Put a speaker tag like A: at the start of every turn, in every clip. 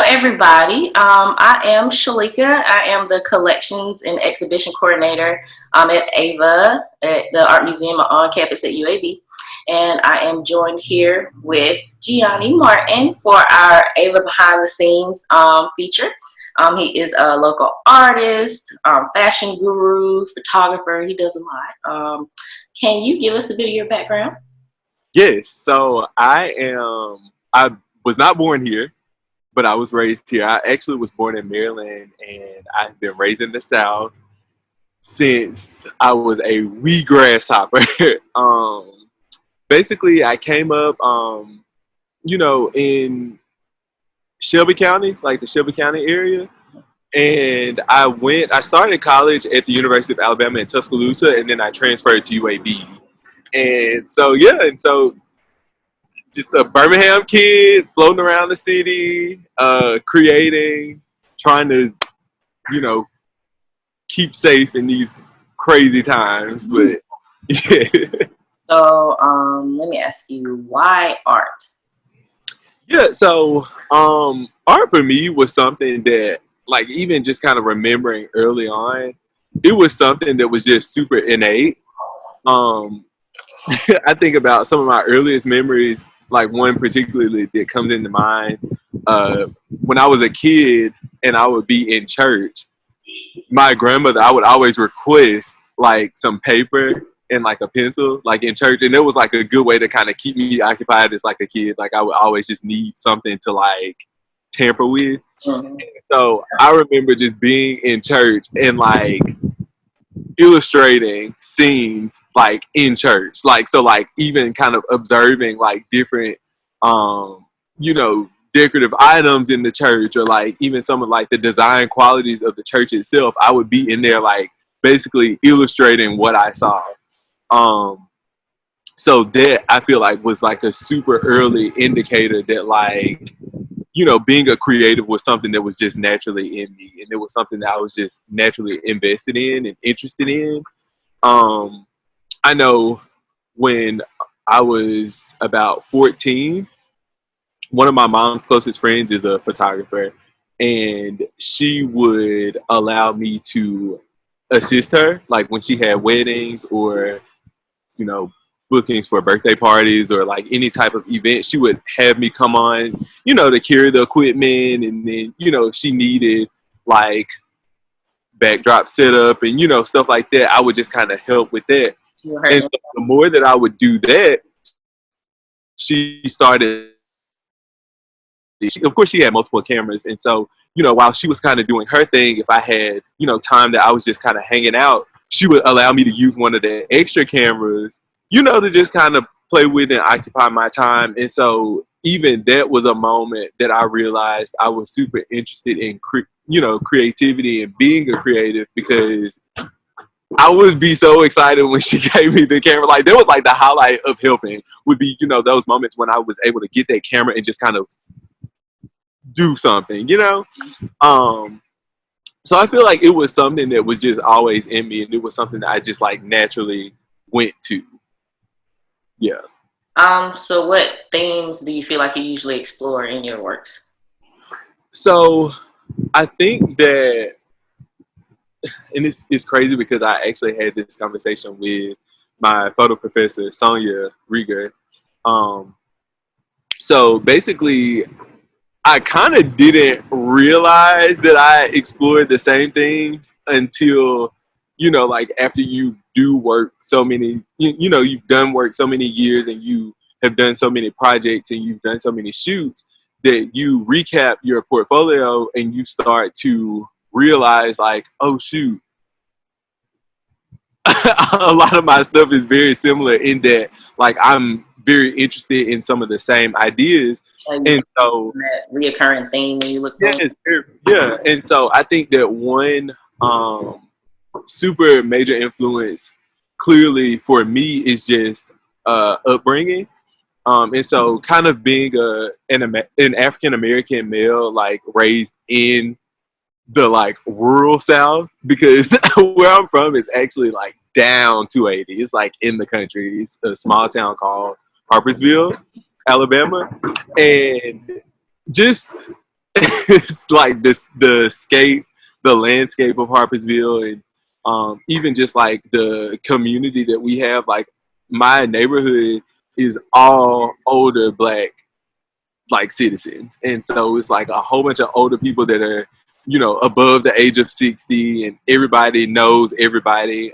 A: Everybody. I am Sheleka. I am the Collections and Exhibition Coordinator at AEIVA, at the Art Museum on campus at UAB. And I am joined here with Giani Martin for our AEIVA Behind the Scenes feature. He is a local artist, fashion guru, photographer. He does a lot. Can you give us a bit of your background?
B: Yes. So I was not born here, but I was raised here. I actually was born in Maryland, and I've been raised in the South since I was a wee grasshopper. Basically, I came up, in Shelby County, like the Shelby County area. And I started college at the University of Alabama in Tuscaloosa, and then I transferred to UAB. And so just a Birmingham kid floating around the city, creating, trying to, keep safe in these crazy times. But yeah.
A: So let me ask you, why art?
B: Yeah, so art for me was something that, like, even just kind of remembering early on, it was something that was just super innate. I think about some of my earliest memories, like one particularly that comes into mind, when I was a kid and I would be in church, my grandmother, I would always request like some paper and like a pencil, like in church. And it was like a good way to kind of keep me occupied as like a kid. Like I would always just need something to like tamper with. Mm-hmm. So I remember just being in church and like illustrating scenes like in church, like so like even kind of observing like different decorative items in the church, or like even some of like the design qualities of the church itself. I would be in there like basically illustrating what I saw. So that I feel like was like a super early indicator that like, being a creative was something that was just naturally in me, and it was something that I was just naturally invested in and interested in. I know when I was about 14, one of my mom's closest friends is a photographer, and she would allow me to assist her, like when she had weddings or, bookings for birthday parties or like any type of event. She would have me come on, to carry the equipment, and then, if she needed like backdrop setup and, stuff like that, I would just kind of help with that. And so the more that I would do that, of course she had multiple cameras. And so, while she was kind of doing her thing, if I had, time that I was just kind of hanging out, she would allow me to use one of the extra cameras, to just kind of play with and occupy my time. And so even that was a moment that I realized I was super interested in, creativity and being a creative, because I would be so excited when she gave me the camera. Like, that was like the highlight of helping, would be, those moments when I was able to get that camera and just kind of do something, So I feel like it was something that was just always in me, and it was something that I just like naturally went to. Yeah.
A: So what themes do you feel like you usually explore in your works?
B: So I think that, and it's crazy because I actually had this conversation with my photo professor, Sonia Rieger. So basically, I kind of didn't realize that I explored the same things until, like after you do work so many, you've done work so many years, and you have done so many projects, and you've done so many shoots, that you recap your portfolio and you start to realize like, oh shoot, a lot of my stuff is very similar in that like I'm very interested in some of the same ideas. And so
A: that reoccurring theme when you look at
B: yeah. And so I think that one super major influence clearly for me is just upbringing. And so kind of being an African American male, like raised in the like rural South, because where I'm from is actually like down 280. It's like in the country. It's a small town called Harpersville, Alabama, and just it's like this the landscape of Harpersville, and even just like the community that we have. Like my neighborhood is all older Black like citizens, and so it's like a whole bunch of older people that are, you know, above the age of 60, and everybody knows everybody.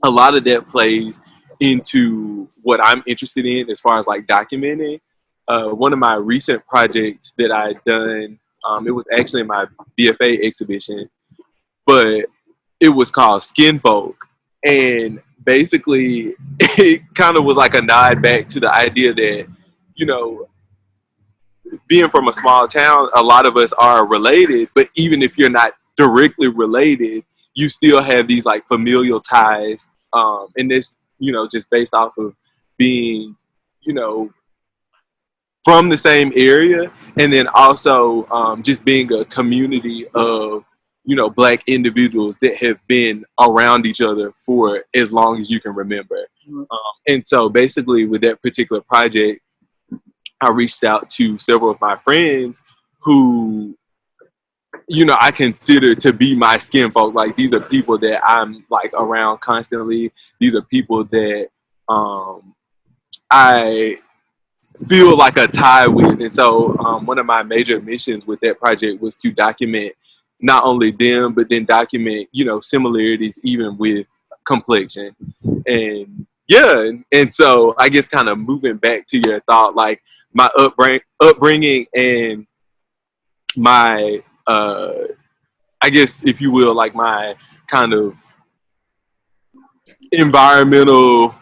B: A lot of that plays into what I'm interested in as far as like documenting. One of my recent projects that I done, it was actually my BFA exhibition, but it was called Skin Folk, and basically it kind of was like a nod back to the idea that, you know, being from a small town, a lot of us are related, but even if you're not directly related, you still have these like familial ties. And this, you know, just based off of being, you know, from the same area, and then also just being a community of, you know, Black individuals that have been around each other for as long as you can remember. And so basically with that particular project, I reached out to several of my friends who, you know, I consider to be my skin folk. Like these are people that I'm like around constantly. These are people that I feel like a tie with. And so one of my major missions with that project was to document not only them, but then document, you know, similarities even with complexion. And yeah, and so I guess kind of moving back to your thought, like my upbringing and my, I guess if you will, like my kind of environmental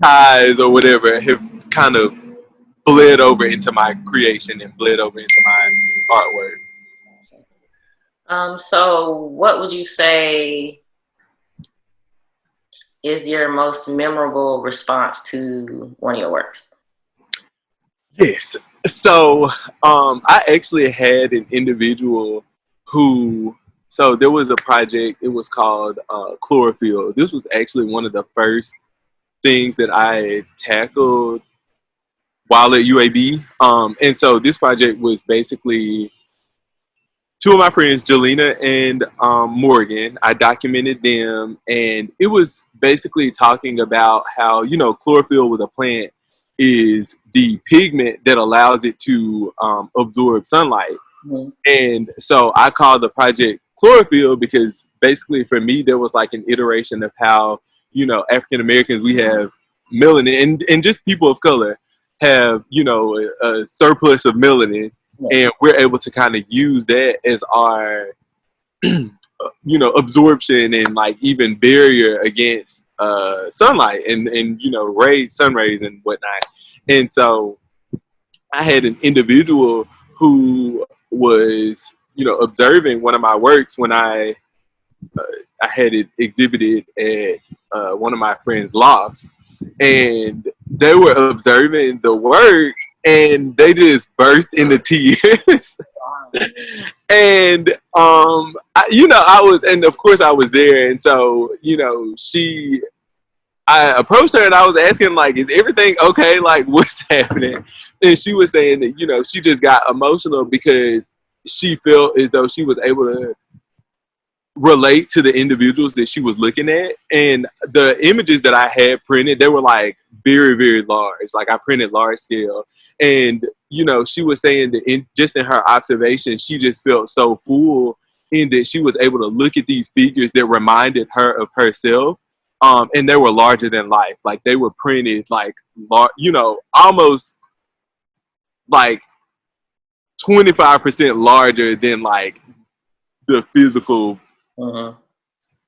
B: ties or whatever have kind of bled over into my creation and bled over into my artwork.
A: So what would you say is your most memorable response to one of your works?
B: Yes. So I actually had an individual who, so there was a project, it was called Chlorophyll. This was actually one of the first things that I tackled while at UAB. And so this project was basically two of my friends, Jelena and Morgan. I documented them, and it was basically talking about how, you know, chlorophyll with a plant is the pigment that allows it to absorb sunlight. Mm-hmm. And so I called the project Chlorophyll because basically for me, there was like an iteration of how, you know, African Americans, we have melanin, and just people of color have, you know, a surplus of melanin. And we're able to kind of use that as our, you know, absorption and like even barrier against sunlight and you know, sun rays and whatnot. And so I had an individual who was, you know, observing one of my works when I had it exhibited at one of my friends' lofts, and they were observing the work and they just burst into tears. And you know, I was, and of course I was there, and so, you know, I approached her and I was asking, like, is everything okay? Like, what's happening? And she was saying that, you know, she just got emotional because she felt as though she was able to relate to the individuals that she was looking at. And the images that I had printed, they were like very, very large. Like I printed large scale. And, you know, she was saying that just in her observation, she just felt so full in that she was able to look at these figures that reminded her of herself. And they were larger than life. Like they were printed like, you know, almost like 25% larger than like the physical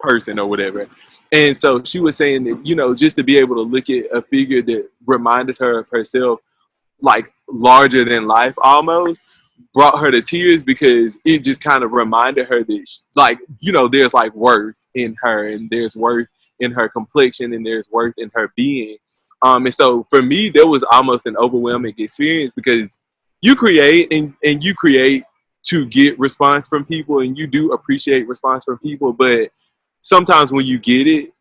B: person or whatever. And so she was saying that, you know, just to be able to look at a figure that reminded her of herself, like larger than life almost, brought her to tears because it just kind of reminded her that, like, you know, there's like worth in her, and there's worth in her complexion, and there's worth in her being. And so for me, there was almost an overwhelming experience because you create and you create to get response from people, and you do appreciate response from people, but sometimes when you get it,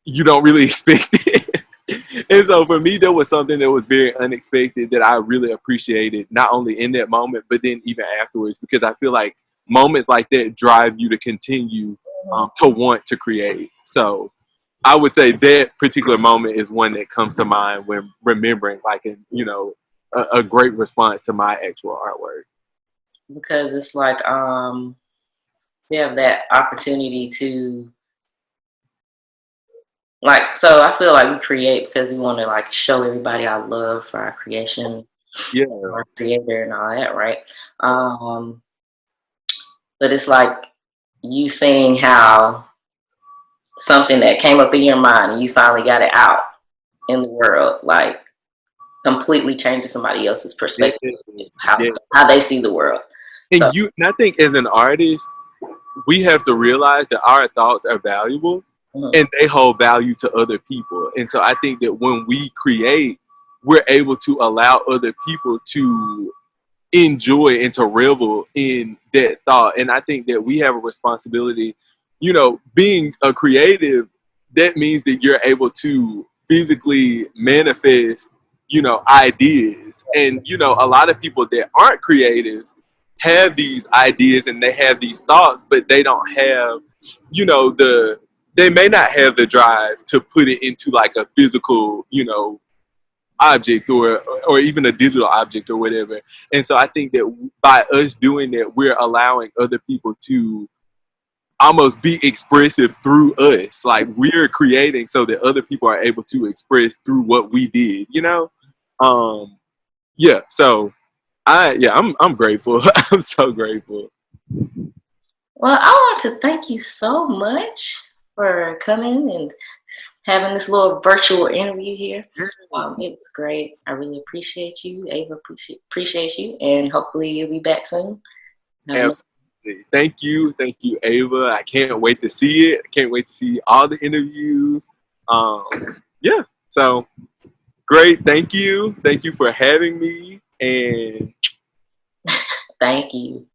B: you don't really expect it. And so for me, there was something that was very unexpected that I really appreciated, not only in that moment, but then even afterwards, because I feel like moments like that drive you to continue to want to create. So I would say that particular moment is one that comes to mind when remembering, like, a great response to my actual artwork.
A: Because it's like we have that opportunity to, like, so I feel like we create because we want to like show everybody our love for our creation,
B: Yeah.
A: our creator and all that, right? But it's like you saying how something that came up in your mind and you finally got it out in the world, like completely changes somebody else's perspective,
B: Yeah.
A: how they see the world. So
B: And I think as an artist, we have to realize that our thoughts are valuable and they hold value to other people. And so I think that when we create, we're able to allow other people to enjoy and to revel in that thought. And I think that we have a responsibility, being a creative, that means that you're able to physically manifest, ideas. And, a lot of people that aren't creatives have these ideas and they have these thoughts, but they don't have, they may not have the drive to put it into like a physical, object or even a digital object or whatever. And so I think that by us doing that, we're allowing other people to almost be expressive through us. Like we're creating so that other people are able to express through what we did, yeah. So I'm grateful. I'm so grateful.
A: well, I want to thank you so much for coming and having this little virtual interview here. It was great. I really appreciate you. Ava appreciates you, and hopefully you'll be back soon.
B: Absolutely. Thank you, Ava. I can't wait to see it. I can't wait to see all the interviews. Yeah. So great. Thank you for having me. And
A: thank you.